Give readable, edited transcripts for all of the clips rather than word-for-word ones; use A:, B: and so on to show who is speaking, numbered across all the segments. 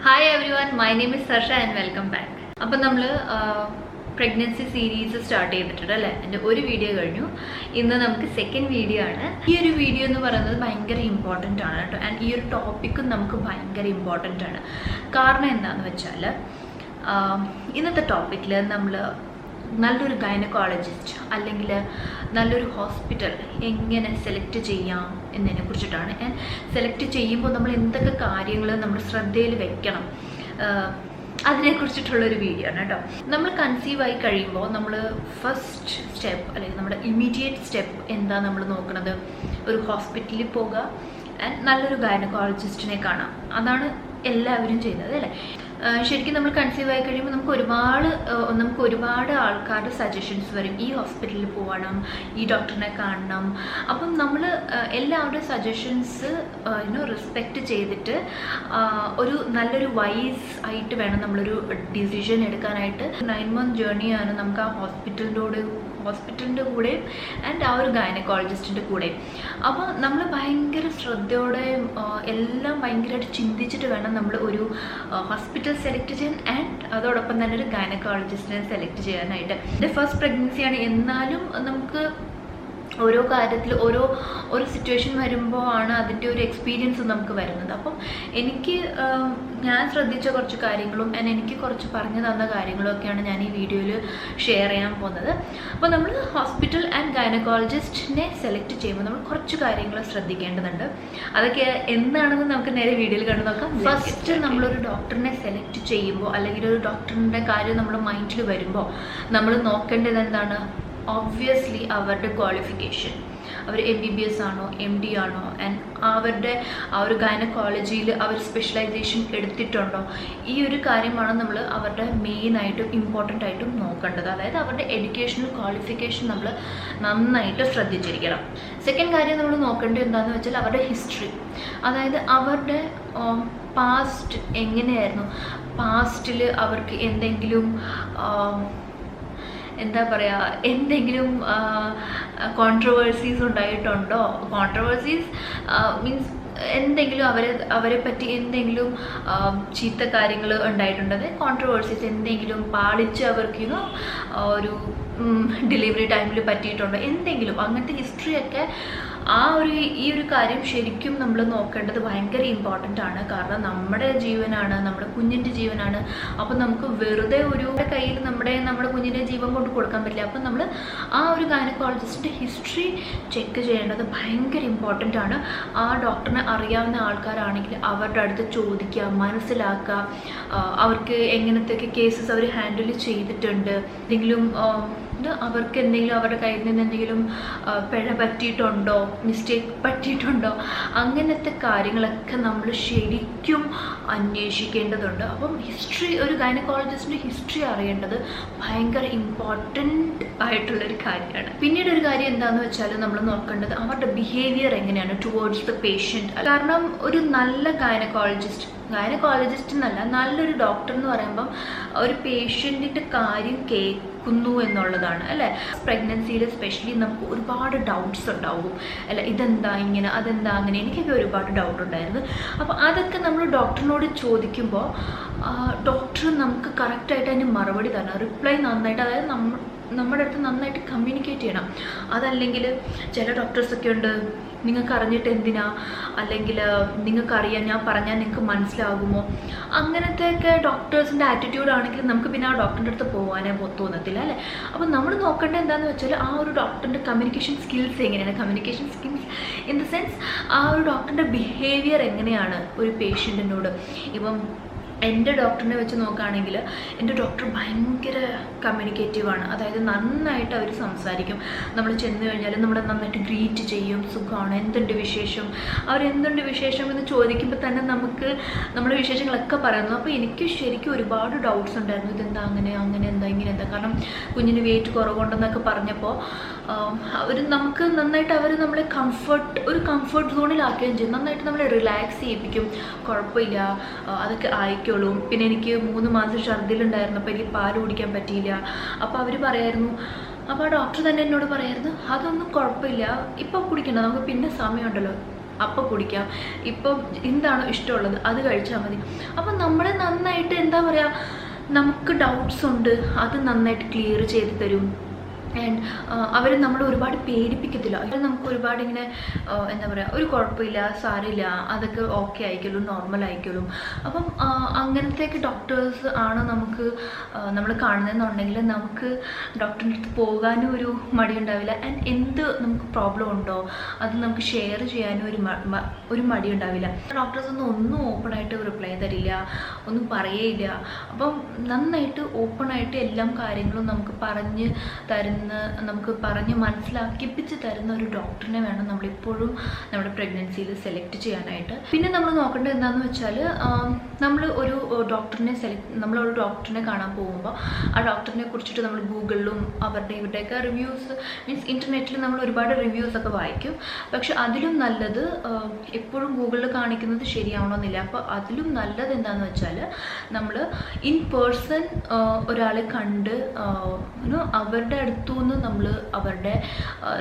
A: Hi everyone, my name is Harsha and welcome back. അപ്പോൾ നമ്മൾ pregnancy series start ചെയ്തിട്ടുണ്ട് അല്ലേ. എൻ്റെ ഒരു വീഡിയോ കഴിഞ്ഞു. ഇന്ന് നമുക്ക് സെക്കൻഡ് വീഡിയോ ആണ്. ഈ ഒരു വീഡിയോ എന്ന് പറയുന്നത് ഭയങ്കര ഇമ്പോർട്ടൻ്റ് ആണ് കേട്ടോ. ആൻഡ് ഈ ഒരു ടോപ്പിക്കും നമുക്ക് ഭയങ്കര ഇമ്പോർട്ടൻ്റ് ആണ്. കാരണം എന്താണെന്ന് വെച്ചാൽ ഇന്നത്തെ ടോപ്പിക്കിൽ നമ്മൾ നല്ലൊരു ഗൈനക്കോളജിസ്റ്റ് അല്ലെങ്കിൽ നല്ലൊരു ഹോസ്പിറ്റൽ എങ്ങനെ സെലക്ട് ചെയ്യാം എന്നതിനെ കുറിച്ചിട്ടാണ്. ആൻഡ് സെലക്ട് ചെയ്യുമ്പോൾ നമ്മൾ എന്തൊക്കെ കാര്യങ്ങൾ നമ്മൾ ശ്രദ്ധയിൽ വെക്കണം അതിനെക്കുറിച്ചിട്ടുള്ളൊരു വീഡിയോ ആണ് കേട്ടോ. നമ്മൾ കൺസീവ് ആയി കഴിയുമ്പോൾ നമ്മൾ ഫസ്റ്റ് സ്റ്റെപ്പ് അല്ലെങ്കിൽ നമ്മുടെ ഇമ്മീഡിയറ്റ് സ്റ്റെപ്പ് എന്താ നമ്മൾ നോക്കുന്നത്? ഒരു ഹോസ്പിറ്റലിൽ പോകുക ആൻഡ് നല്ലൊരു ഗൈനക്കോളജിസ്റ്റിനെ കാണാം. അതാണ് എല്ലാവരും ചെയ്യുന്നത് അല്ലേ. ശരിക്കും നമ്മൾ കൺസീവ് ആയി കഴിയുമ്പോൾ നമുക്ക് ഒരുപാട് ആൾക്കാരുടെ സജഷൻസ് വരും. ഈ ഹോസ്പിറ്റലിൽ പോകണം, ഈ ഡോക്ടറിനെ കാണണം. അപ്പം നമ്മൾ എല്ലാവരുടെയും സജഷൻസ് റെസ്പെക്റ്റ് ചെയ്തിട്ട് ഒരു നല്ലൊരു വൈസ് ആയിട്ട് വേണം നമ്മളൊരു ഡിസിഷൻ എടുക്കാനായിട്ട്. 9 month ജേർണിയാണ് നമുക്ക് ആ ഹോസ്പിറ്റലിൻ്റെ കൂടെ ആൻഡ് ആ ഒരു ഗൈനക്കോളജിസ്റ്റിൻ്റെ കൂടെ. അപ്പോൾ നമ്മൾ ഭയങ്കര ശ്രദ്ധയോടെ എല്ലാം ഭയങ്കരമായിട്ട് ചിന്തിച്ചിട്ട് വേണം നമ്മൾ ഒരു ഹോസ്പിറ്റൽ സെലക്ട് ചെയ്യാൻ ആൻഡ് അതോടൊപ്പം തന്നെ ഒരു ഗൈനക്കോളജിസ്റ്റിനെ സെലക്ട് ചെയ്യാനായിട്ട്. എൻ്റെ ഫസ്റ്റ് പ്രഗ്നൻസിയാണ്, എന്നാലും നമുക്ക് ഓരോ കാര്യത്തിൽ ഓരോ സിറ്റുവേഷൻ വരുമ്പോൾ ആണ് അതിൻ്റെ ഒരു എക്സ്പീരിയൻസ് നമുക്ക് വരുന്നത്. അപ്പം ഞാൻ ശ്രദ്ധിച്ച കുറച്ച് കാര്യങ്ങളും എനിക്ക് കുറച്ച് പറഞ്ഞു തന്ന കാര്യങ്ങളൊക്കെയാണ് ഞാൻ ഈ വീഡിയോയിൽ ഷെയർ ചെയ്യാൻ പോകുന്നത്. അപ്പോൾ നമ്മൾ ഹോസ്പിറ്റൽ ആൻഡ് ഗൈനക്കോളജിസ്റ്റിനെ സെലക്ട് ചെയ്യുമ്പോൾ നമ്മൾ കുറച്ച് കാര്യങ്ങൾ ശ്രദ്ധിക്കേണ്ടതുണ്ട്. അതൊക്കെ എന്താണെന്ന് നമുക്ക് നേരെ വീഡിയോയിൽ കണ്ടു നോക്കാം. ഫസ്റ്റ് നമ്മളൊരു ഡോക്ടറിനെ സെലക്ട് ചെയ്യുമ്പോൾ അല്ലെങ്കിൽ ഒരു ഡോക്ടറിൻ്റെ കാര്യം നമ്മുടെ മൈൻഡിൽ വരുമ്പോൾ നമ്മൾ നോക്കേണ്ടത് എന്താണ്? ഒബ്വിയസ്ലി അവരുടെ ക്വാളിഫിക്കേഷൻ, അവർ MBBS ആണോ MD ആണോ, ആൻഡ് അവരുടെ ആ ഒരു ഗൈനക്കോളജിയിൽ അവർ സ്പെഷ്യലൈസേഷൻ എടുത്തിട്ടുണ്ടോ. ഈ ഒരു കാര്യമാണ് നമ്മൾ അവരുടെ മെയിനായിട്ടും ഇമ്പോർട്ടൻ്റ് ആയിട്ടും നോക്കേണ്ടത്. അതായത് അവരുടെ എഡ്യൂക്കേഷണൽ ക്വാളിഫിക്കേഷൻ നമ്മൾ നന്നായിട്ട് ശ്രദ്ധിച്ചിരിക്കണം. സെക്കൻഡ് കാര്യം നമ്മൾ നോക്കേണ്ടത് എന്താണെന്ന് വെച്ചാൽ അവരുടെ ഹിസ്റ്ററി. അതായത് അവരുടെ പാസ്റ്റ് എങ്ങനെയായിരുന്നു, പാസ്റ്റിൽ അവർക്ക് എന്തെങ്കിലും എന്തെങ്കിലും കോൺട്രവേഴ്സീസ് ഉണ്ടായിട്ടുണ്ടോ? കോൺട്രവേഴ്സീസ് മീൻസ് എന്തെങ്കിലും അവരെ പറ്റി എന്തെങ്കിലും ചീത്ത കാര്യങ്ങൾ ഉണ്ടായിട്ടുണ്ടോ? കോൺട്രവേഴ്സീസ് എന്തെങ്കിലും പാളിച്ച് അവർക്ക് ഒരു ഡെലിവറി ടൈമിൽ പറ്റിയിട്ടുണ്ടോ? എന്തെങ്കിലും അങ്ങനത്തെ ഹിസ്റ്ററിയൊക്കെ ഈ ഒരു കാര്യം ശരിക്കും നമ്മൾ നോക്കേണ്ടത് ഭയങ്കര ഇമ്പോർട്ടൻ്റ് ആണ്. കാരണം നമ്മുടെ ജീവനാണ്, നമ്മുടെ കുഞ്ഞിൻ്റെ ജീവനാണ്. അപ്പം നമുക്ക് വെറുതെ ഒരു കയ്യിൽ നമ്മുടെ കുഞ്ഞിൻ്റെ ജീവൻ കൊണ്ട് കൊടുക്കാൻ പറ്റില്ല. അപ്പം നമ്മൾ ആ ഒരു ഗൈനക്കോളജിസ്റ്റിൻ്റെ ഹിസ്റ്ററി ചെക്ക് ചെയ്യേണ്ടത് ഭയങ്കര ഇമ്പോർട്ടൻ്റ് ആണ്. ആ ഡോക്ടറിനെ അറിയാവുന്ന ആൾക്കാരാണെങ്കിൽ അവരുടെ അടുത്ത് ചോദിക്കുക, മനസ്സിലാക്കുക അവർക്ക് എങ്ങനത്തെയൊക്കെ കേസസ് അവർ ഹാൻഡിൽ ചെയ്തിട്ടുണ്ട്, അവർക്ക് എന്തെങ്കിലും അവരുടെ കയ്യിൽ നിന്ന് എന്തെങ്കിലും പിഴ പറ്റിയിട്ടുണ്ടോ, മിസ്റ്റേക്ക് പറ്റിയിട്ടുണ്ടോ, അങ്ങനത്തെ കാര്യങ്ങളൊക്കെ നമ്മൾ ശരിക്കും അന്വേഷിക്കേണ്ടതുണ്ട്. അപ്പം ഒരു ഗൈനക്കോളജിസ്റ്റിൻ്റെ ഹിസ്റ്ററി അറിയേണ്ടത് ഭയങ്കര ഇമ്പോർട്ടൻ്റ് ആയിട്ടുള്ളൊരു കാര്യമാണ്. പിന്നീട് ഒരു കാര്യം എന്താണെന്ന് വെച്ചാൽ നമ്മൾ നോക്കേണ്ടത് അവരുടെ ബിഹേവിയർ എങ്ങനെയാണ് ടുവേർഡ്സ് ദ പേഷ്യൻറ്റ്. കാരണം ഒരു നല്ല ഗൈനക്കോളജിസ്റ്റ് എന്നല്ല, നല്ലൊരു ഡോക്ടർ എന്ന് പറയുമ്പം ഒരു പേഷ്യൻറ്റിൻ്റെ കാര്യം കേൾക്കുന്നു എന്നുള്ളതാണ് അല്ലേ. പ്രഗ്നൻസിയിൽ സ്പെഷ്യലി നമുക്ക് ഒരുപാട് ഡൗട്ട്സ് ഉണ്ടാവും അല്ല, ഇതെന്താ ഇങ്ങനെ, അതെന്താ അങ്ങനെ, എനിക്കൊക്കെ ഒരുപാട് ഡൗട്ട് ഉണ്ടായിരുന്നു. അപ്പോൾ അതൊക്കെ നമ്മൾ ഡോക്ടറിനോട് ചോദിക്കുമ്പോൾ ഡോക്ടർ നമുക്ക് കറക്റ്റായിട്ട് അതിന് മറുപടി തരണം, റിപ്ലൈ നന്നായിട്ട്, അതായത് നമ്മുടെ അടുത്ത് നന്നായിട്ട് കമ്മ്യൂണിക്കേറ്റ് ചെയ്യണം. അതല്ലെങ്കിൽ ചില ഡോക്ടേഴ്സൊക്കെ ഉണ്ട്, നിങ്ങൾക്ക് അറിഞ്ഞിട്ട് എന്തിനാ, അല്ലെങ്കിൽ നിങ്ങൾക്കറിയാം, ഞാൻ പറഞ്ഞാൽ നിങ്ങൾക്ക് മനസ്സിലാകുമോ, അങ്ങനത്തെയൊക്കെ ഡോക്ടേഴ്സിൻ്റെ ആറ്റിറ്റ്യൂഡാണെങ്കിൽ നമുക്ക് പിന്നെ ആ ഡോക്ടറിൻ്റെ അടുത്ത് പോകാനേ തോന്നത്തില്ല അല്ലേ. അപ്പം നമ്മൾ നോക്കേണ്ടത് എന്താണെന്ന് വെച്ചാൽ ആ ഒരു ഡോക്ടറിൻ്റെ കമ്മ്യൂണിക്കേഷൻ സ്കിൽസ് എങ്ങനെയാണ്, communication skills in the sense ആ ഒരു ഡോക്ടറിൻ്റെ ബിഹേവിയർ എങ്ങനെയാണ് ഒരു പേഷ്യൻറ്റിനോട്. ഇപ്പം എൻ്റെ ഡോക്ടറിനെ വെച്ച് നോക്കുകയാണെങ്കിൽ എൻ്റെ ഡോക്ടർ ഭയങ്കര കമ്മ്യൂണിക്കേറ്റീവാണ്. അതായത് നന്നായിട്ട് അവർ സംസാരിക്കും. നമ്മൾ ചെന്ന് കഴിഞ്ഞാൽ നമ്മളെ നന്നായിട്ട് ഗ്രീറ്റ് ചെയ്യും, സുഖമാണ്, എന്തുണ്ട് വിശേഷം, അവരെന്തുണ്ട് വിശേഷം എന്ന് ചോദിക്കുമ്പോൾ തന്നെ നമുക്ക് നമ്മുടെ വിശേഷങ്ങളൊക്കെ പറയുന്നു. അപ്പോൾ എനിക്ക് ശരിക്കും ഒരുപാട് ഡൗട്ട്സ് ഉണ്ടായിരുന്നു, ഇതെന്താ അങ്ങനെ എന്താ ഇങ്ങനെ എന്താ. കാരണം കുഞ്ഞിന് വെയിറ്റ് കുറവുണ്ടെന്നൊക്കെ പറഞ്ഞപ്പോൾ നമുക്ക് നന്നായിട്ട് അവർ നമ്മളെ കംഫർട്ട് സോണിലാക്കുകയും ചെയ്യും. നന്നായിട്ട് നമ്മളെ റിലാക്സ് ചെയ്യിപ്പിക്കും. കുഴപ്പമില്ല, അതൊക്കെ ആയിക്കോളും. പിന്നെ എനിക്ക് 3 മാസം ഛർദിലുണ്ടായിരുന്നു, അപ്പോൾ എനിക്ക് പാല് കുടിക്കാൻ പറ്റിയില്ല. അപ്പോൾ അവർ പറയായിരുന്നു, അപ്പോൾ ആ ഡോക്ടർ തന്നെ എന്നോട് പറയായിരുന്നു, അതൊന്നും കുഴപ്പമില്ല, ഇപ്പോൾ കുടിക്കണ്ട, നമുക്ക് പിന്നെ സമയമുണ്ടല്ലോ, അപ്പം കുടിക്കാം, ഇപ്പം എന്താണോ ഇഷ്ടമുള്ളത് അത് കഴിച്ചാൽ മതി. അപ്പം നമ്മളെ നന്നായിട്ട് എന്താ പറയുക, നമുക്ക് ഡൗട്ട്സ് ഉണ്ട് അത് നന്നായിട്ട് ക്ലിയർ ചെയ്ത് തരും. ആൻഡ് അവർ നമ്മൾ ഒരുപാട് പേടിപ്പിക്കത്തില്ല. അവർ നമുക്ക് ഒരുപാട് ഇങ്ങനെ എന്താ പറയുക, ഒരു കുഴപ്പമില്ല, സാരമില്ല, അതൊക്കെ ഓക്കെ ആയിക്കോളും, നോർമൽ ആയിക്കോളും. അപ്പം അങ്ങനത്തെയൊക്കെ ഡോക്ടേഴ്സ് ആണ് നമുക്ക് നമ്മൾ കാണുന്നതെന്നുണ്ടെങ്കിൽ നമുക്ക് ഡോക്ടറിൻ്റെ അടുത്ത് പോകാനും ഒരു മടി ഉണ്ടാവില്ല. ആൻഡ് എന്ത് നമുക്ക് പ്രോബ്ലം ഉണ്ടോ അത് നമുക്ക് ഷെയർ ചെയ്യാനും ഒരു മടി ഉണ്ടാവില്ല. ഡോക്ടേഴ്സ് ഒന്നും ഓപ്പണായിട്ട് റിപ്ലൈ തരില്ല, ഒന്നും പറയേയില്ല. അപ്പം നന്നായിട്ട് ഓപ്പണായിട്ട് എല്ലാ കാര്യങ്ങളും നമുക്ക് പറഞ്ഞ് തരുന്ന, നമുക്ക് പറഞ്ഞ് മനസ്സിലാക്കിപ്പിച്ച് തരുന്ന ഒരു ഡോക്ടറിനെ വേണം നമ്മളിപ്പോഴും നമ്മുടെ പ്രഗ്നൻസിയിൽ സെലക്ട് ചെയ്യാനായിട്ട്. പിന്നെ നമ്മൾ നോക്കേണ്ടത് എന്താണെന്ന് വെച്ചാൽ, നമ്മളൊരു ഡോക്ടറിനെ കാണാൻ പോകുമ്പോൾ ആ ഡോക്ടറിനെ കുറിച്ചിട്ട് നമ്മൾ ഗൂഗിളിലും ഇവരുടെയൊക്കെ റിവ്യൂസ്, മീൻസ് ഇൻ്റർനെറ്റിൽ നമ്മൾ ഒരുപാട് റിവ്യൂസൊക്കെ വായിക്കും. പക്ഷെ അതിലും നല്ലത്, എപ്പോഴും ഗൂഗിളിൽ കാണിക്കുന്നത് ശരിയാവണമെന്നില്ല. അപ്പോൾ അതിലും നല്ലത് എന്താണെന്ന് വെച്ചാൽ നമ്മൾ ഇൻ പേഴ്സൺ ഒരാളെ കണ്ട് അവരുടെ അടുത്തുനിന്ന് നമ്മൾ അവരുടെ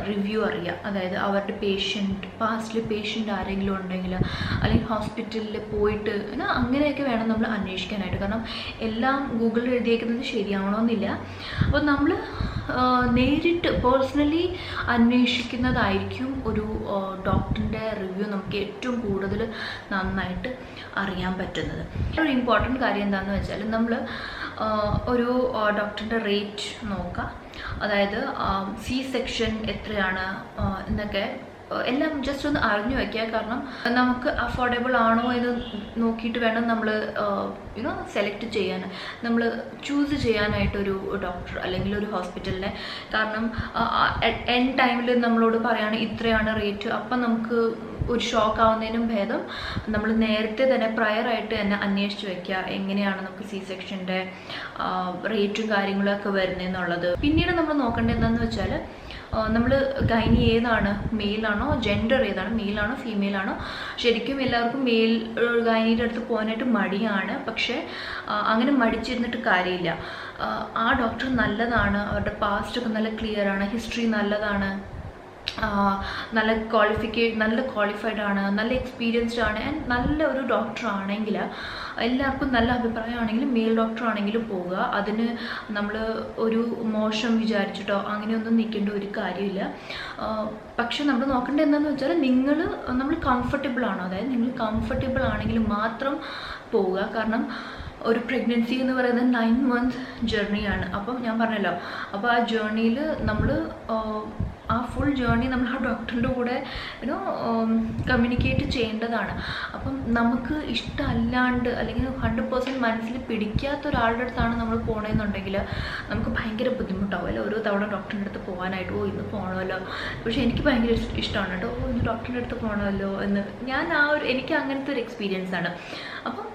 A: റിവ്യൂ അറിയുക. അതായത് അവരുടെ പാസ്റ്റിൽ പേഷ്യൻ്റ് ആരെങ്കിലും ഉണ്ടെങ്കിൽ, അല്ലെങ്കിൽ ഹോസ്പിറ്റലിൽ പോയിട്ട് അങ്ങനെയൊക്കെ വേണം നമ്മൾ അന്വേഷിക്കാനായിട്ട്. കാരണം എല്ലാം ഗൂഗിളിൽ എഴുതിയേക്കുന്നത് ശരിയാവണമെന്നില്ല. അപ്പോൾ നമ്മൾ നേരിട്ട് പേഴ്സണലി അന്വേഷിക്കുന്നതായിരിക്കും ഒരു ഡോക്ടറിൻ്റെ റിവ്യൂ നമുക്ക് ഏറ്റവും കൂടുതൽ നന്നായിട്ട് അറിയാൻ പറ്റുന്നത്. ഒരു ഇമ്പോർട്ടൻറ്റ് കാര്യം എന്താണെന്ന് വെച്ചാൽ, നമ്മൾ ഒരു ഡോക്ടറിൻ്റെ റേറ്റ് നോക്കുക. അതായത് സി സെക്ഷൻ എത്രയാണ് എന്നൊക്കെ എല്ലാം ജസ്റ്റ് ഒന്ന് അറിഞ്ഞു വയ്ക്കുക. കാരണം നമുക്ക് അഫോർഡബിൾ ആണോ എന്ന് നോക്കിയിട്ട് വേണം നമ്മൾ സെലക്ട് ചെയ്യാൻ, നമ്മൾ ചൂസ് ചെയ്യാനായിട്ടൊരു ഡോക്ടർ അല്ലെങ്കിൽ ഒരു ഹോസ്പിറ്റലിനെ. കാരണം എൻ ടൈമിൽ നമ്മളോട് പറയുകയാണ് ഇത്രയാണ് റേറ്റ്, അപ്പം നമുക്ക് ഒരു ഷോക്ക് ആവുന്നതിനും ഭേദം നമ്മൾ നേരത്തെ തന്നെ പ്രയറായിട്ട് തന്നെ അന്വേഷിച്ച് വയ്ക്കുക എങ്ങനെയാണ് നമുക്ക് സി സെക്ഷൻ്റെ റേറ്റും കാര്യങ്ങളൊക്കെ വരുന്നതെന്നുള്ളത്. പിന്നീട് നമ്മൾ നോക്കേണ്ടത് എന്താണെന്ന് വെച്ചാൽ, നമ്മൾ ഗൈനി ഏതാണ്, മെയിലാണോ, ജെൻഡർ ഏതാണ്, മെയിലാണോ ഫീമെയിലാണോ. ശരിക്കും എല്ലാവർക്കും മെയിൽ ഗൈനിയുടെ അടുത്ത് പോകാനായിട്ട് മടിയാണ്. പക്ഷേ അങ്ങനെ മടിച്ചിരുന്നിട്ട് കാര്യമില്ല. ആ ഡോക്ടർ നല്ലതാണ്, അവരുടെ പാസ്റ്റൊക്കെ നല്ല ക്ലിയർ ആണ്, ഹിസ്റ്ററി നല്ലതാണ്, നല്ല ക്വാളിഫൈഡ് ആണ്, നല്ല എക്സ്പീരിയൻസ്ഡ് ആണ്. ആൻഡ് നല്ല ഒരു ഡോക്ടർ ആണെങ്കിൽ, എല്ലാവർക്കും നല്ല അഭിപ്രായമാണെങ്കിലും മെയിൽ ഡോക്ടർ ആണെങ്കിലും പോവുക. അതിന് നമ്മൾ ഒരു മോശം വിചാരിച്ചിട്ടോ അങ്ങനെയൊന്നും നിൽക്കേണ്ട ഒരു കാര്യമില്ല. പക്ഷെ നമ്മൾ നോക്കേണ്ടത് എന്താണെന്ന് വെച്ചാൽ, നമ്മൾ കംഫർട്ടബിൾ ആണോ, അതായത് നിങ്ങൾ കംഫർട്ടബിൾ ആണെങ്കിൽ മാത്രം പോവുക. കാരണം ഒരു പ്രഗ്നൻസി എന്ന് പറയുന്നത് 9 months ജേർണിയാണ്. അപ്പം ഞാൻ പറഞ്ഞല്ലോ, അപ്പോൾ ആ ജേർണിയിൽ നമ്മൾ ആ ഫുൾ ജേർണി നമ്മൾ ആ ഡോക്ടറിൻ്റെ കൂടെ കമ്മ്യൂണിക്കേറ്റ് ചെയ്യേണ്ടതാണ്. അപ്പം നമുക്ക് ഇഷ്ടമല്ലാണ്ട് അല്ലെങ്കിൽ 100% മനസ്സിൽ പിടിക്കാത്ത ഒരാളുടെ അടുത്താണ് നമ്മൾ പോകണമെന്നുണ്ടെങ്കിൽ നമുക്ക് ഭയങ്കര ബുദ്ധിമുട്ടാവുമല്ലോ ഓരോ തവണ ഡോക്ടറിൻ്റെ അടുത്ത് പോകാനായിട്ട്. ഇന്ന് പോകണമല്ലോ, പക്ഷേ എനിക്ക് ഭയങ്കര ഇഷ്ടമാണ് കേട്ടോ, ഇന്ന് ഡോക്ടറിൻ്റെ അടുത്ത് പോകണമല്ലോ എന്ന്. എനിക്ക് അങ്ങനത്തെ ഒരു എക്സ്പീരിയൻസ് ആണ്. അപ്പം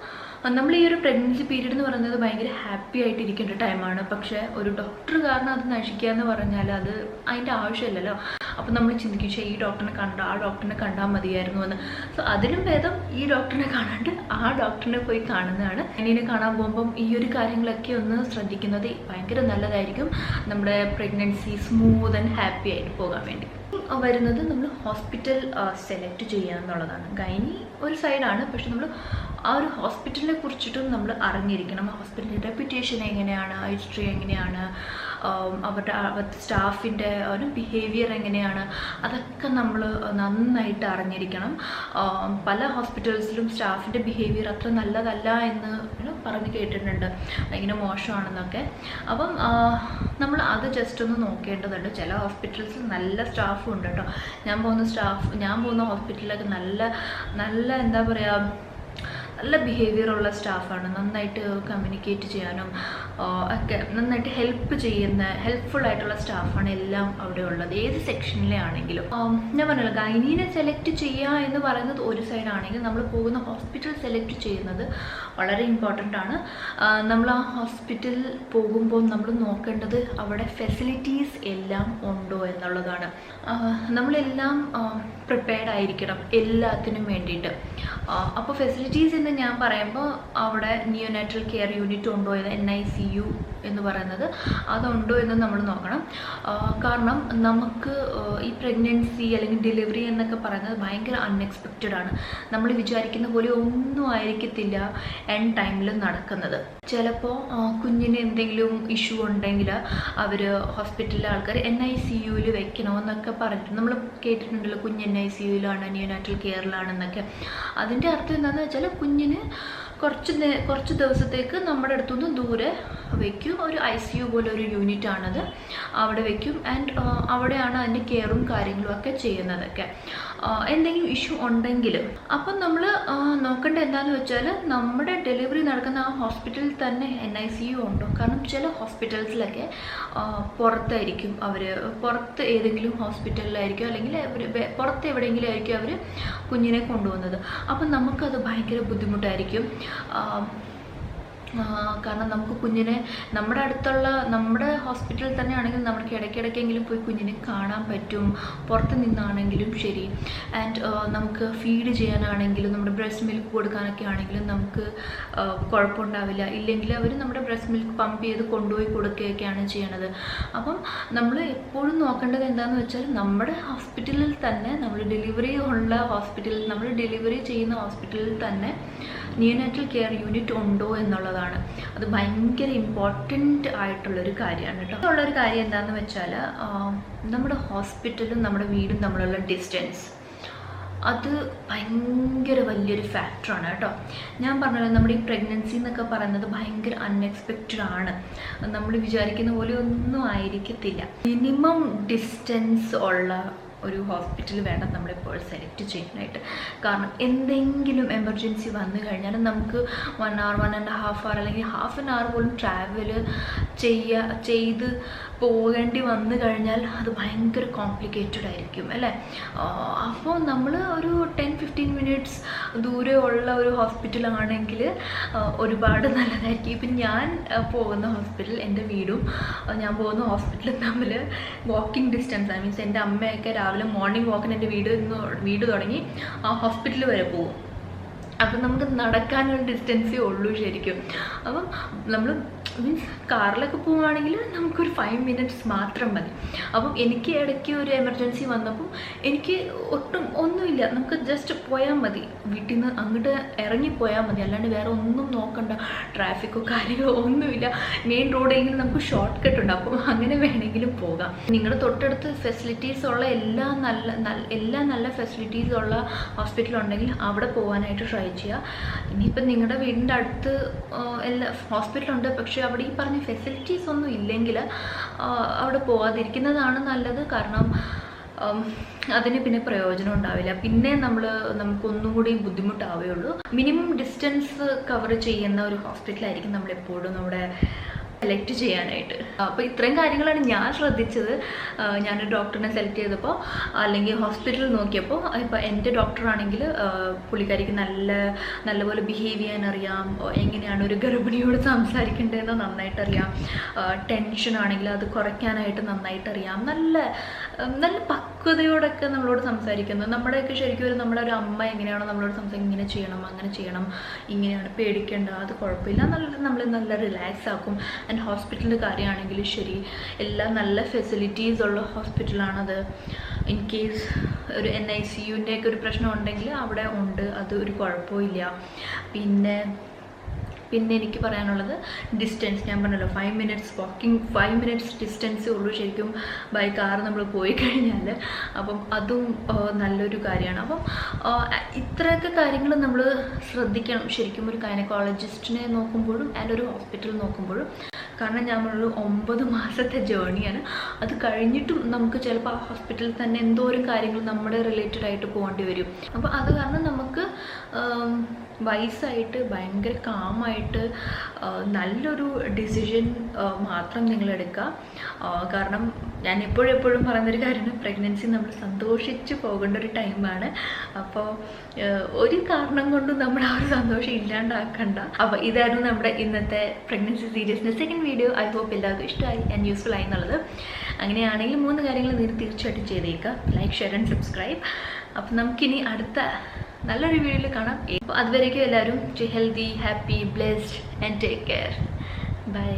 A: നമ്മൾ ഈ ഒരു പ്രഗ്നൻസി പീരീഡ് എന്ന് പറയുന്നത് ഭയങ്കര ഹാപ്പി ആയിട്ടിരിക്കേണ്ട ടൈമാണ്. പക്ഷേ ഒരു ഡോക്ടർ കാരണം അത് നശിക്കുക എന്ന് പറഞ്ഞാൽ അത് അതിൻ്റെ ആവശ്യമില്ലല്ലോ. അപ്പം നമ്മൾ ചിന്തിക്കും, ഈ ഡോക്ടറിനെ ആ ഡോക്ടറിനെ കണ്ടാൽ മതിയായിരുന്നു എന്ന്. സോ അതിനും ഭേദം ഈ ഡോക്ടറിനെ കാണാണ്ട് ആ ഡോക്ടറിനെ പോയി കാണുന്നതാണ്. ഗൈനിനെ കാണാൻ പോകുമ്പം ഈ ഒരു കാര്യങ്ങളൊക്കെ ഒന്ന് ശ്രദ്ധിക്കുന്നത് ഭയങ്കര നല്ലതായിരിക്കും, നമ്മുടെ പ്രഗ്നൻസി സ്മൂത്ത് ആൻഡ് ഹാപ്പി ആയിട്ട് പോകാൻ വേണ്ടി. വരുന്നത് നമ്മൾ ഹോസ്പിറ്റൽ സെലക്ട് ചെയ്യുക എന്നുള്ളതാണ്. ഗൈനി ഒരു സൈഡാണ്, പക്ഷെ നമ്മൾ ആ ഒരു ഹോസ്പിറ്റലിനെ കുറിച്ചിട്ടും നമ്മൾ അറിഞ്ഞിരിക്കണം. ഹോസ്പിറ്റലിൻ്റെ റെപ്യൂട്ടേഷൻ എങ്ങനെയാണ്, ഹിസ്റ്ററി എങ്ങനെയാണ്, അവരുടെ സ്റ്റാഫിൻ്റെ ഒരു ബിഹേവിയർ എങ്ങനെയാണ്, അതൊക്കെ നമ്മൾ നന്നായിട്ട് അറിഞ്ഞിരിക്കണം. പല ഹോസ്പിറ്റൽസിലും സ്റ്റാഫിൻ്റെ ബിഹേവിയർ അത്ര നല്ലതല്ല എന്ന് പറഞ്ഞ് കേട്ടിട്ടുണ്ട്, ഭയങ്കര മോശമാണെന്നൊക്കെ. അപ്പം നമ്മൾ അത് ജസ്റ്റ് ഒന്ന് നോക്കേണ്ടതുണ്ട്. ചില ഹോസ്പിറ്റൽസിൽ നല്ല സ്റ്റാഫും ഉണ്ട് കേട്ടോ. ഞാൻ പോകുന്ന ഹോസ്പിറ്റലിലൊക്കെ നല്ല എന്താ പറയുക, നല്ല ബിഹേവിയറുള്ള സ്റ്റാഫാണ്. നന്നായിട്ട് കമ്മ്യൂണിക്കേറ്റ് ചെയ്യാനും ഒക്കെ നന്നായിട്ട് ഹെൽപ്ഫുൾ ആയിട്ടുള്ള സ്റ്റാഫാണ് എല്ലാം അവിടെ ഉള്ളത്, ഏത് സെക്ഷനിലെ ആണെങ്കിലും. ഞാൻ പറഞ്ഞല്ലോ, ഗൈനീനെ സെലക്ട് ചെയ്യുക എന്ന് പറയുന്നത് ഒരു സൈഡാണെങ്കിൽ, നമ്മൾ പോകുന്ന ഹോസ്പിറ്റൽ സെലക്ട് ചെയ്യുന്നത് വളരെ ഇമ്പോർട്ടൻ്റ് ആണ്. നമ്മൾ ആ ഹോസ്പിറ്റലിൽ പോകുമ്പോൾ നമ്മൾ നോക്കേണ്ടത് അവിടെ ഫെസിലിറ്റീസ് എല്ലാം ഉണ്ടോ എന്നുള്ളതാണ്. നമ്മളെല്ലാം പ്രിപ്പയർഡ് ആയിരിക്കണം എല്ലാത്തിനും വേണ്ടിയിട്ട്. അപ്പോൾ ഫെസിലിറ്റീസ് എന്ന് ഞാൻ പറയുമ്പോൾ അവിടെ നിയോനാറ്റൽ കെയർ യൂണിറ്റ് ഉണ്ടോ എന്ന് NICU എന്ന് പറയുന്നത് അതുണ്ടോ എന്ന് നമ്മൾ നോക്കണം. കാരണം നമുക്ക് ഈ പ്രഗ്നൻസി അല്ലെങ്കിൽ ഡെലിവറി എന്നൊക്കെ പറയുന്നത് ഭയങ്കര അൺഎക്സ്പെക്റ്റഡ് ആണ്. നമ്മൾ വിചാരിക്കുന്ന പോലെ ഒന്നും ആയിരിക്കത്തില്ല എൻഡ് ടൈമിൽ നടക്കുന്നത്. ചിലപ്പോൾ കുഞ്ഞിന് എന്തെങ്കിലും ഇഷ്യൂ ഉണ്ടെങ്കിൽ അവർ ഹോസ്പിറ്റലിലെ ആൾക്കാർ NICUവിൽ വെക്കണമെന്നൊക്കെ പറഞ്ഞിട്ട് നമ്മൾ കേട്ടിട്ടുണ്ടല്ലോ, കുഞ്ഞ് NICUവിലാണ്, നിയോനാറ്റൽ കെയറിലാണെന്നൊക്കെ. അതിൻ്റെ അർത്ഥം എന്താണെന്ന് വെച്ചാൽ കുഞ്ഞിന് കുറച്ച് ദിവസത്തേക്ക് നമ്മുടെ അടുത്തുനിന്ന് ദൂരെ വയ്ക്കും. ഒരു ICU പോലെ ഒരു യൂണിറ്റാണത്, അവിടെ വയ്ക്കും. ആൻഡ് അവിടെയാണ് അതിൻ്റെ കെയറും കാര്യങ്ങളും ഒക്കെ ചെയ്യുന്നതൊക്കെ. എന്തെങ്കിലും ഇഷ്യൂ ഉണ്ടെങ്കിൽ അപ്പം നമ്മൾ നോക്കേണ്ടത് എന്താണെന്ന് വെച്ചാൽ നമ്മുടെ ഡെലിവറി നടക്കുന്ന ആ ഹോസ്പിറ്റലിൽ തന്നെ NICU ഉണ്ടോ. കാരണം ചില ഹോസ്പിറ്റൽസിലൊക്കെ പുറത്തായിരിക്കും അവർ, പുറത്ത് ഏതെങ്കിലും ഹോസ്പിറ്റലിലായിരിക്കും അല്ലെങ്കിൽ പുറത്ത് എവിടെയെങ്കിലും ആയിരിക്കും അവർ കുഞ്ഞിനെ കൊണ്ടുപോകുന്നത്. അപ്പം നമുക്കത് ഭയങ്കര ബുദ്ധിമുട്ടായിരിക്കും. കാരണം നമുക്ക് കുഞ്ഞിനെ നമ്മുടെ അടുത്തുള്ള നമ്മുടെ ഹോസ്പിറ്റലിൽ തന്നെ ആണെങ്കിൽ നമുക്ക് ഇടയ്ക്കിടയ്ക്കെങ്കിലും പോയി കുഞ്ഞിനെ കാണാൻ പറ്റും, പുറത്ത് നിന്നാണെങ്കിലും ശരി. ആൻഡ് നമുക്ക് ഫീഡ് ചെയ്യാനാണെങ്കിലും നമ്മുടെ ബ്രസ്റ്റ് മിൽക്ക് കൊടുക്കാനൊക്കെ ആണെങ്കിലും നമുക്ക് കുഴപ്പമുണ്ടാവില്ല. ഇല്ലെങ്കിൽ അവർ നമ്മുടെ ബ്രസ്റ്റ് മിൽക്ക് പമ്പ് ചെയ്ത് കൊണ്ടുപോയി കൊടുക്കുകയൊക്കെയാണ് ചെയ്യണത്. അപ്പം നമ്മൾ എപ്പോഴും നോക്കേണ്ടത് എന്താണെന്ന് വെച്ചാൽ നമ്മുടെ ഹോസ്പിറ്റലിൽ തന്നെ, നമ്മൾ ഡെലിവറി ഉള്ള ഹോസ്പിറ്റലിൽ, നമ്മൾ ഡെലിവറി ചെയ്യുന്ന ഹോസ്പിറ്റലിൽ തന്നെ നിയോനാറ്റൽ കെയർ യൂണിറ്റ് ഉണ്ടോ എന്നുള്ളതാണ്. അത് ഭയങ്കര ഇമ്പോർട്ടൻ്റ് ആയിട്ടുള്ളൊരു കാര്യമാണ് കേട്ടോ. ഉള്ളൊരു കാര്യം എന്താണെന്ന് വെച്ചാൽ നമ്മുടെ ഹോസ്പിറ്റലും നമ്മുടെ വീടും തമ്മിലുള്ള ഡിസ്റ്റൻസ്, അത് ഭയങ്കര വലിയൊരു ഫാക്ടറാണ് കേട്ടോ. ഞാൻ പറഞ്ഞല്ലോ, നമ്മുടെ ഈ പ്രഗ്നൻസി എന്നൊക്കെ പറയുന്നത് ഭയങ്കര അൺഎക്സ്പെക്റ്റഡ് ആണ്. നമ്മൾ വിചാരിക്കുന്ന പോലെ ഒന്നും ആയിരിക്കത്തില്ല. മിനിമം ഡിസ്റ്റൻസ് ഉള്ള ഒരു ഹോസ്പിറ്റൽ വേണം നമ്മളിപ്പോൾ സെലക്ട് ചെയ്യാനായിട്ട്. കാരണം എന്തെങ്കിലും എമർജൻസി വന്നു കഴിഞ്ഞാൽ നമുക്ക് 1 hour 1.5 hour അല്ലെങ്കിൽ ഹാഫ് ആൻ അവർ പോലും ട്രാവൽ ചെയ്ത് പോകേണ്ടി വന്നു കഴിഞ്ഞാൽ അത് ഭയങ്കര കോംപ്ലിക്കേറ്റഡ് ആയിരിക്കും അല്ലേ. അപ്പോൾ നമ്മൾ ഒരു 10-15 minutes ദൂരെ ഉള്ള ഒരു ഹോസ്പിറ്റലാണെങ്കിൽ ഒരുപാട് നല്ലതായിരിക്കും. ഇപ്പം ഞാൻ പോകുന്ന ഹോസ്പിറ്റൽ, എൻ്റെ വീടും ഞാൻ പോകുന്ന ഹോസ്പിറ്റലും തമ്മിൽ വാക്കിംഗ് ഡിസ്റ്റൻസ് ആണ്. മീൻസ് എൻ്റെ അമ്മയൊക്കെ രാവിലെ മോർണിംഗ് വാക്കിന് എൻ്റെ വീട് തുടങ്ങി ആ ഹോസ്പിറ്റൽ വരെ പോകും. അപ്പം നമുക്ക് നടക്കാനുള്ള ഡിസ്റ്റൻസേ ഉള്ളൂ ശരിക്കും. അപ്പം നമ്മൾ മീൻസ് കാറിലൊക്കെ പോവുകയാണെങ്കിൽ നമുക്കൊരു 5 minutes മാത്രം മതി. അപ്പം എനിക്ക് ഇടയ്ക്ക് ഒരു എമർജൻസി വന്നപ്പോൾ എനിക്ക് ഒട്ടും ഒന്നുമില്ല, നമുക്ക് ജസ്റ്റ് പോയാൽ മതി, വീട്ടിൽ നിന്ന് അങ്ങോട്ട് ഇറങ്ങിപ്പോയാൽ മതി, അല്ലാണ്ട് വേറെ ഒന്നും നോക്കണ്ട, ട്രാഫിക്കോ കാര്യങ്ങളോ ഒന്നുമില്ല. മെയിൻ റോഡെങ്കിലും നമുക്ക് ഷോർട്ട് കട്ട് ഉണ്ട്, അപ്പം അങ്ങനെ വേണമെങ്കിലും പോകാം. നിങ്ങളുടെ തൊട്ടടുത്ത് ഫെസിലിറ്റീസ് ഉള്ള എല്ലാ നല്ല ഫെസിലിറ്റീസ് ഉള്ള ഹോസ്പിറ്റലുണ്ടെങ്കിൽ അവിടെ പോകാനായിട്ട് ട്രൈ ചെയ്യുക. ഇനിയിപ്പം നിങ്ങളുടെ വീടിൻ്റെ അടുത്ത് എല്ലാ ഹോസ്പിറ്റലുണ്ട്, പക്ഷേ അവിടെ ഈ പറഞ്ഞ ഫെസിലിറ്റീസ് ഒന്നും ഇല്ലെങ്കിൽ അവിടെ പോകാതിരിക്കുന്നതാണ് നല്ലത്. കാരണം അതിന് പിന്നെ പ്രയോജനം ഉണ്ടാവില്ല, പിന്നെ നമുക്കൊന്നും കൂടി ബുദ്ധിമുട്ടാവുകയുള്ളൂ. മിനിമം ഡിസ്റ്റൻസ് കവർ ചെയ്യുന്ന ഒരു ഹോസ്പിറ്റലായിരിക്കും നമ്മളെപ്പോഴും നമ്മുടെ സെലക്ട് ചെയ്യാനായിട്ട്. അപ്പോൾ ഇത്രയും കാര്യങ്ങളാണ് ഞാൻ ശ്രദ്ധിച്ചത്. ഞാനൊരു ഡോക്ടറിനെ സെലക്ട് ചെയ്തപ്പോൾ അല്ലെങ്കിൽ ഹോസ്പിറ്റലിൽ നോക്കിയപ്പോൾ, ഇപ്പോൾ എൻ്റെ ഡോക്ടറാണെങ്കിൽ പുള്ളിക്കാരിക്ക് നല്ലപോലെ ബിഹേവ് ചെയ്യാൻ അറിയാം, എങ്ങനെയാണ് ഒരു ഗർഭിണിയോട് സംസാരിക്കേണ്ടതെന്ന് നന്നായിട്ട് അറിയാം, ടെൻഷനാണെങ്കിൽ അത് കുറയ്ക്കാനായിട്ട് നന്നായിട്ട് അറിയാം, നല്ല പക്വതയോടൊക്കെ നമ്മളോട് സംസാരിക്കുന്നത്. നമ്മുടെയൊക്കെ ശരിക്കും നമ്മുടെ ഒരു അമ്മ എങ്ങനെയാണോ നമ്മളോട് സംസാരിക്കും, ഇങ്ങനെ ചെയ്യണം, അങ്ങനെ ചെയ്യണം, ഇങ്ങനെയാണ്, പേടിക്കേണ്ട, അത് കുഴപ്പമില്ല, നമ്മൾ നല്ല റിലാക്സ് ആക്കും. ആൻഡ് ഹോസ്പിറ്റലിൻ്റെ കാര്യമാണെങ്കിലും ശരി, എല്ലാം നല്ല ഫെസിലിറ്റീസ് ഉള്ള ഹോസ്പിറ്റലാണത്. ഇൻ കേസ് ഒരു NICUവിൻ്റെയൊക്കെ ഒരു പ്രശ്നം ഉണ്ടെങ്കിൽ അവിടെ ഉണ്ട്, അത് ഒരു കുഴപ്പമില്ല. പിന്നെ എനിക്ക് പറയാനുള്ളത് ഡിസ്റ്റൻസ്. ഞാൻ പറഞ്ഞല്ലോ 5 minutes വാക്കിംഗ്, 5 minutes ഡിസ്റ്റൻസേ ഉള്ളൂ ശരിക്കും ബൈ കാർ നമ്മൾ പോയി കഴിഞ്ഞാൽ. അപ്പം അതും നല്ലൊരു കാര്യമാണ്. അപ്പം ഇത്രയൊക്കെ കാര്യങ്ങൾ നമ്മൾ ശ്രദ്ധിക്കണം ശരിക്കും ഒരു ഗൈനക്കോളജിസ്റ്റിനെ നോക്കുമ്പോഴും ആൻഡ് ഒരു ഹോസ്പിറ്റൽ നോക്കുമ്പോഴും. കാരണം ഞങ്ങളൊരു 9 മാസത്തെ ജേർണിയാണ്. അത് കഴിഞ്ഞിട്ടും നമുക്ക് ചിലപ്പോൾ ആ ഹോസ്പിറ്റലിൽ തന്നെ എന്തോരം കാര്യങ്ങൾ നമ്മുടെ റിലേറ്റഡ് ആയിട്ട് പോകേണ്ടി വരും. അപ്പോൾ അത് കാരണം നമുക്ക് വയസ്സായിട്ട് ഭയങ്കര കാമായിട്ട് നല്ലൊരു ഡിസിഷൻ മാത്രം നിങ്ങൾ എടുക്കുക. കാരണം ഞാൻ എപ്പോഴും പറയുന്നൊരു കാര്യമാണ്, പ്രഗ്നൻസി നമ്മൾ സന്തോഷിച്ച് പോകേണ്ട ഒരു ടൈമാണ്. അപ്പോൾ ഒരു കാരണം കൊണ്ടും നമ്മൾ ആ ഒരു സന്തോഷം ഇല്ലാണ്ടാക്കണ്ട. അപ്പോൾ ഇതായിരുന്നു നമ്മുടെ ഇന്നത്തെ പ്രഗ്നൻസി സീരീസിൻ്റെ സെക്കൻഡ് വീഡിയോ. ഐ ഹോപ്പ് എല്ലാവർക്കും ഇഷ്ടമായി ആൻഡ് യൂസ്ഫുൾ ആയി എന്നുള്ളത്. അങ്ങനെയാണെങ്കിൽ 3 കാര്യങ്ങൾ നിങ്ങൾ തീർച്ചയായിട്ടും ചെയ്തേക്കുക: ലൈക്ക്, ഷെയർ ആൻഡ് സബ്സ്ക്രൈബ്. അപ്പം നമുക്കിനി അടുത്ത നല്ലൊരു വീഡിയോയിൽ കാണാം. അതുവരേക്കും എല്ലാവരും healthy, happy, blessed and take care. By.